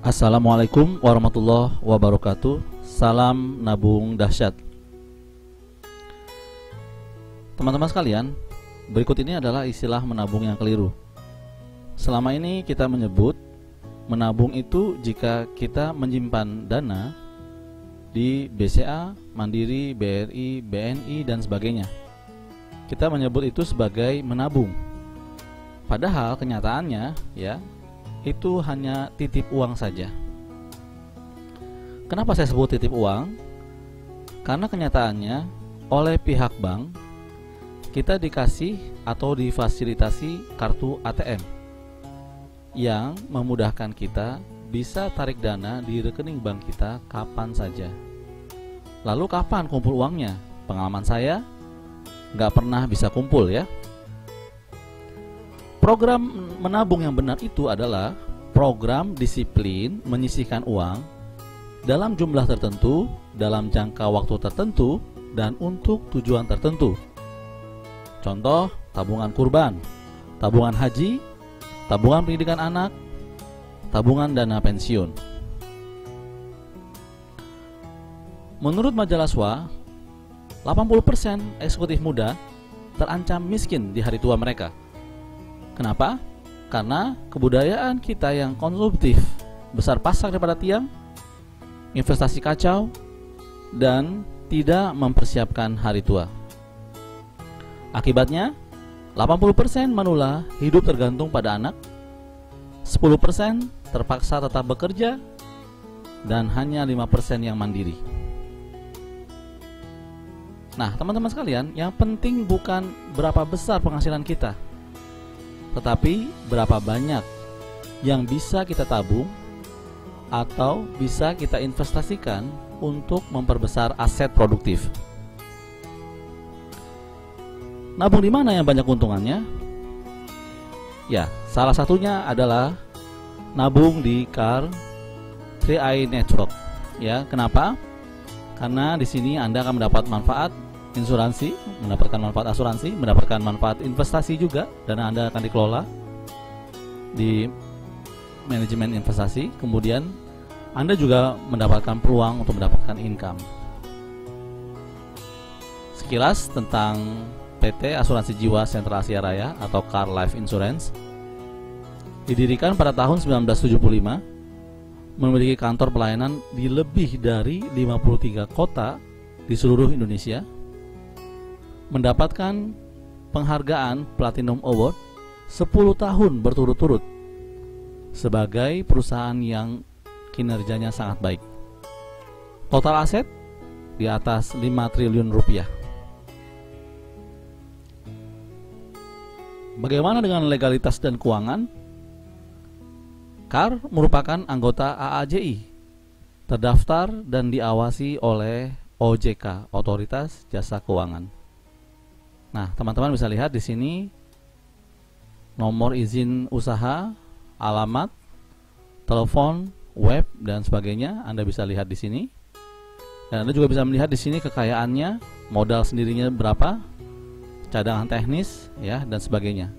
Assalamualaikum warahmatullahi wabarakatuh. Salam nabung dahsyat. Teman-teman sekalian, berikut ini adalah istilah menabung yang keliru. Selama ini kita menyebut menabung itu jika kita menyimpan dana di BCA, Mandiri, BRI, BNI, dan sebagainya. Kita menyebut itu sebagai menabung. Padahal kenyataannya itu hanya titip uang saja. Kenapa saya sebut titip uang? Karena kenyataannya oleh pihak bank kita dikasih atau difasilitasi kartu ATM yang memudahkan kita bisa tarik dana di rekening bank kita kapan saja. Lalu kapan kumpul uangnya? Pengalaman saya nggak pernah bisa kumpul ya. Program menabung yang benar itu adalah program disiplin menyisihkan uang dalam jumlah tertentu, dalam jangka waktu tertentu, dan untuk tujuan tertentu. Contoh, tabungan kurban, tabungan haji, tabungan pendidikan anak, tabungan dana pensiun. Menurut majalah SWA, 80% eksekutif muda terancam miskin di hari tua mereka. Kenapa? Karena kebudayaan kita yang konsumtif, besar pasak daripada tiang, investasi kacau, dan tidak mempersiapkan hari tua. Akibatnya, 80% manula hidup tergantung pada anak, 10% terpaksa tetap bekerja, dan hanya 5% yang mandiri. Nah, teman-teman sekalian, yang penting bukan berapa besar penghasilan kita, tetapi berapa banyak yang bisa kita tabung atau bisa kita investasikan untuk memperbesar aset produktif. Nabung di mana yang banyak keuntungannya? Ya, salah satunya adalah nabung di Car 3i Network. Ya, kenapa? Karena di sini Anda akan mendapat manfaat insuransi, mendapatkan manfaat asuransi, mendapatkan manfaat investasi juga, dana Anda akan dikelola di manajemen investasi. Kemudian Anda juga mendapatkan peluang untuk mendapatkan income. Sekilas tentang PT Asuransi Jiwa Sentral Asia Raya atau Car Life Insurance. Didirikan pada tahun 1975, memiliki kantor pelayanan di lebih dari 53 kota di seluruh Indonesia, mendapatkan penghargaan Platinum Award 10 tahun berturut-turut sebagai perusahaan yang kinerjanya sangat baik. Total aset di atas 5 triliun rupiah. Bagaimana dengan legalitas dan keuangan? Car merupakan anggota AAJI, terdaftar dan diawasi oleh OJK, Otoritas Jasa Keuangan. Nah, teman-teman bisa lihat di sini nomor izin usaha, alamat, telepon, web, dan sebagainya. Anda bisa lihat di sini. Dan Anda juga bisa melihat di sini kekayaannya, modal sendirinya berapa, cadangan teknis, ya, dan sebagainya.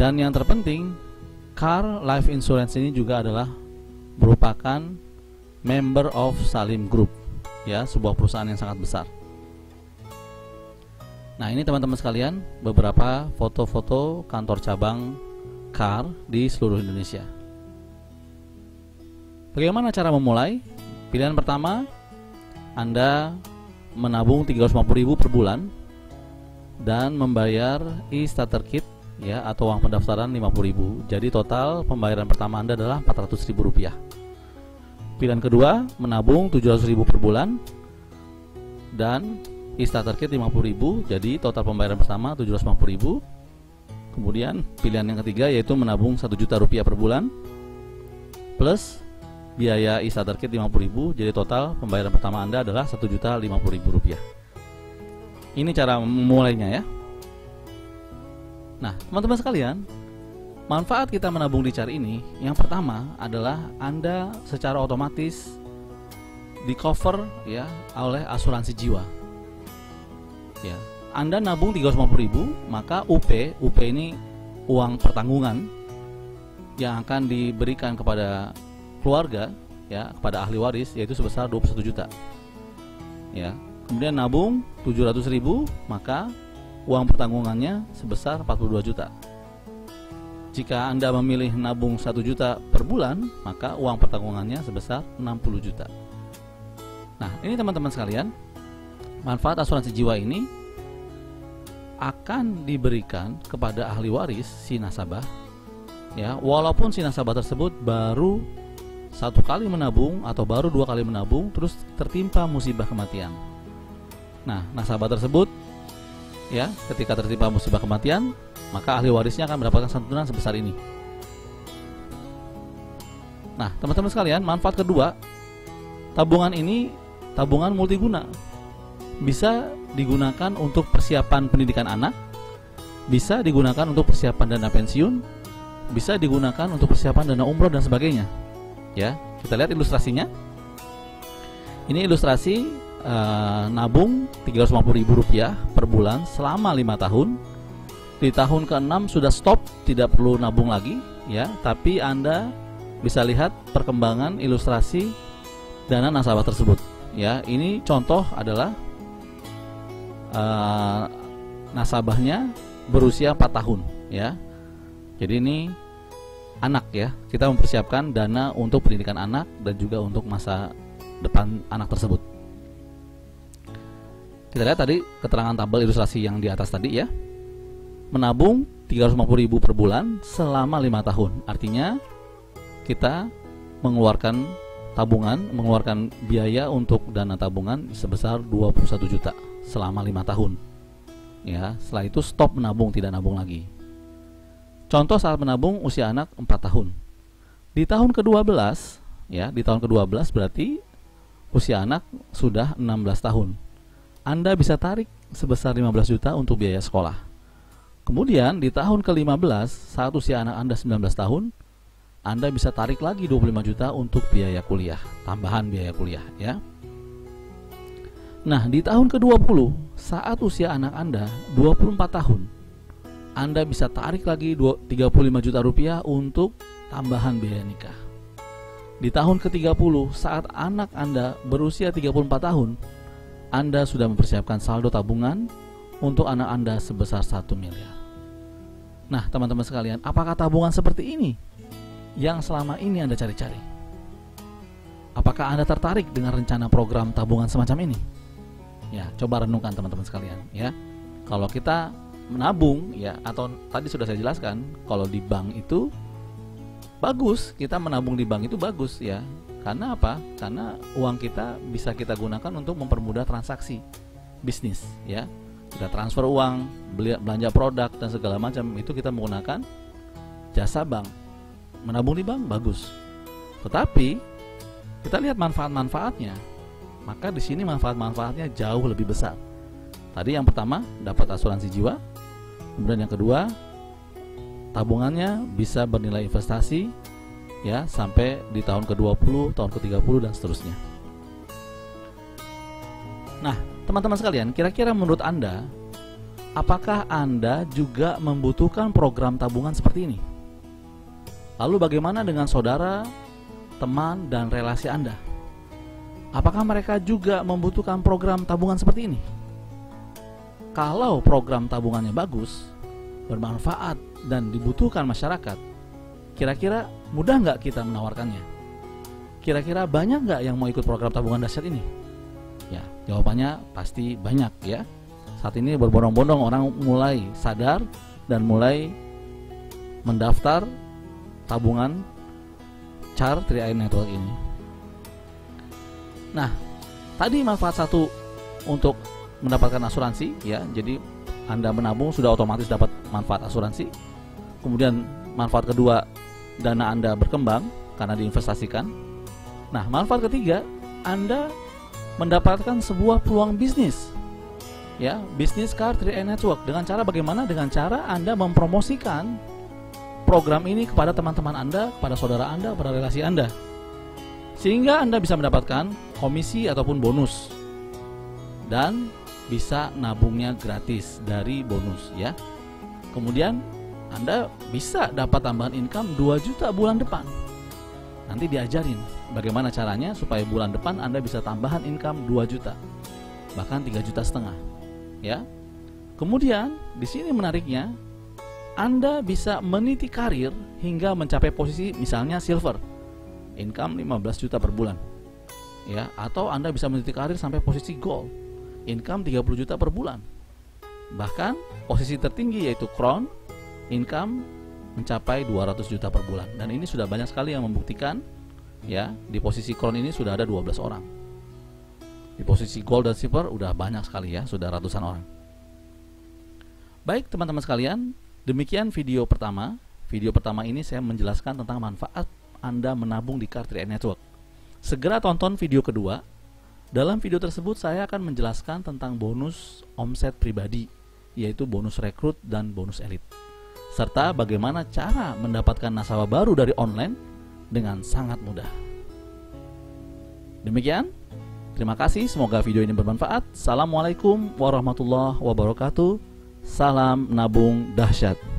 Dan yang terpenting, Car Life Insurance ini juga adalah merupakan member of Salim Group, ya, sebuah perusahaan yang sangat besar. Nah, ini teman-teman sekalian beberapa foto-foto kantor cabang Car di seluruh Indonesia. Bagaimana cara memulai? Pilihan pertama, Anda menabung 350.000 per bulan dan membayar e-starter kit, ya, atau uang pendaftaran 50.000. Jadi total pembayaran pertama Anda adalah 400.000 rupiah. Pilihan kedua, menabung 700.000 per bulan dan e-starter kit 50.000, jadi total pembayaran pertama 750.000. Kemudian pilihan yang ketiga yaitu menabung 1 juta rupiah per bulan plus biaya e-starter kit 50.000, jadi total pembayaran pertama Anda adalah 1.050.000 rupiah. Ini cara memulainya ya. Nah, teman-teman sekalian, manfaat kita menabung di Car ini, yang pertama adalah Anda secara otomatis di cover, ya, oleh asuransi jiwa. Ya, Anda nabung 350.000, maka UP ini uang pertanggungan yang akan diberikan kepada keluarga, ya, kepada ahli waris, yaitu sebesar 21 juta. Ya. Kemudian nabung 700.000, maka uang pertanggungannya sebesar 42 juta. Jika Anda memilih nabung 1 juta per bulan, maka uang pertanggungannya sebesar 60 juta. Nah, ini teman-teman sekalian, manfaat asuransi jiwa ini akan diberikan kepada ahli waris si nasabah, ya, walaupun si nasabah tersebut baru 1 kali menabung atau baru 2 kali menabung terus tertimpa musibah kematian. Nah, nasabah tersebut, ya, ketika tertimpa musibah kematian, maka ahli warisnya akan mendapatkan santunan sebesar ini. Nah, teman-teman sekalian, manfaat kedua, tabungan ini tabungan multiguna. Bisa digunakan untuk persiapan pendidikan anak, bisa digunakan untuk persiapan dana pensiun, bisa digunakan untuk persiapan dana umroh dan sebagainya. Ya, kita lihat ilustrasinya. Ini ilustrasi nabung Rp350.000 per bulan selama 5 tahun. Di tahun ke-6 sudah stop, tidak perlu nabung lagi, ya. Tapi Anda bisa lihat perkembangan ilustrasi dana nasabah tersebut. Ya, ini contoh adalah nasabahnya berusia 4 tahun, ya. Jadi ini anak, ya. Kita mempersiapkan dana untuk pendidikan anak dan juga untuk masa depan anak tersebut. Kita lihat tadi keterangan tabel ilustrasi yang di atas tadi, ya. Menabung Rp350.000 per bulan selama 5 tahun. Artinya kita mengeluarkan tabungan, mengeluarkan biaya untuk dana tabungan sebesar 21 juta selama 5 tahun. Ya, setelah itu stop menabung, tidak nabung lagi. Contoh saat menabung usia anak 4 tahun. Di tahun ke-12, ya, di tahun ke-12 berarti usia anak sudah 16 tahun. Anda bisa tarik sebesar 15 juta untuk biaya sekolah. Kemudian di tahun ke-15, saat usia anak Anda 19 tahun, Anda bisa tarik lagi 25 juta untuk biaya kuliah, tambahan biaya kuliah, ya. Nah, di tahun ke-20, saat usia anak Anda 24 tahun, Anda bisa tarik lagi 35 juta rupiah untuk tambahan biaya nikah. Di tahun ke-30, saat anak Anda berusia 34 tahun, Anda sudah mempersiapkan saldo tabungan untuk anak Anda sebesar 1 miliar. Nah, teman-teman sekalian, apakah tabungan seperti ini yang selama ini Anda cari-cari? Apakah Anda tertarik dengan rencana program tabungan semacam ini? Ya, coba renungkan teman-teman sekalian, ya. Kalau kita menabung, ya, atau tadi sudah saya jelaskan, kalau di bank itu bagus, kita menabung di bank itu bagus, ya. Karena apa? Karena uang kita bisa kita gunakan untuk mempermudah transaksi bisnis, ya. Kita transfer uang, belanja produk dan segala macam, itu kita menggunakan jasa bank. Menabung di bank bagus. Tetapi kita lihat manfaat-manfaatnya. Maka di sini manfaat-manfaatnya jauh lebih besar. Tadi yang pertama dapat asuransi jiwa. Kemudian yang kedua, tabungannya bisa bernilai investasi, ya, sampai di tahun ke-20, tahun ke-30 dan seterusnya. Nah, teman-teman sekalian, kira-kira menurut Anda, apakah Anda juga membutuhkan program tabungan seperti ini? Lalu bagaimana dengan saudara, teman, dan relasi Anda? Apakah mereka juga membutuhkan program tabungan seperti ini? Kalau program tabungannya bagus, bermanfaat, dan dibutuhkan masyarakat, kira-kira mudah nggak kita menawarkannya? Kira-kira banyak nggak yang mau ikut program tabungan dahsyat ini? Ya, jawabannya pasti banyak, ya. Saat ini berbondong-bondong orang mulai sadar dan mulai mendaftar tabungan CHAR 3i Network ini. Nah, tadi manfaat satu untuk mendapatkan asuransi, ya. Jadi Anda menabung sudah otomatis dapat manfaat asuransi. Kemudian manfaat kedua, dana Anda berkembang karena diinvestasikan. Nah, manfaat ketiga, Anda mendapatkan sebuah peluang bisnis, ya, bisnis CHAR 3i Network. Dengan cara bagaimana? Dengan cara Anda mempromosikan program ini kepada teman-teman Anda, kepada saudara Anda, kepada relasi Anda, sehingga Anda bisa mendapatkan komisi ataupun bonus dan bisa nabungnya gratis dari bonus, ya. Kemudian Anda bisa dapat tambahan income 2 juta bulan depan. Nanti diajarin bagaimana caranya supaya bulan depan Anda bisa tambahan income 2 juta, bahkan 3,5 juta, ya. Kemudian di sini menariknya, Anda bisa meniti karir hingga mencapai posisi misalnya silver, income 15 juta per bulan, ya. Atau Anda bisa meniti karir sampai posisi gold, income 30 juta per bulan. Bahkan posisi tertinggi yaitu crown, income mencapai 200 juta per bulan. Dan ini sudah banyak sekali yang membuktikan, ya. Di posisi crown ini sudah ada 12 orang. Di posisi gold dan silver udah banyak sekali, ya, sudah ratusan orang. Baik teman-teman sekalian, demikian video pertama. Video pertama ini saya menjelaskan tentang manfaat Anda menabung di Car3 Network. Segera tonton video kedua. Dalam video tersebut saya akan menjelaskan tentang bonus omset pribadi, yaitu bonus rekrut dan bonus elit, serta bagaimana cara mendapatkan nasabah baru dari online dengan sangat mudah. Demikian, terima kasih, semoga video ini bermanfaat. Assalamualaikum warahmatullahi wabarakatuh. Salam nabung dahsyat.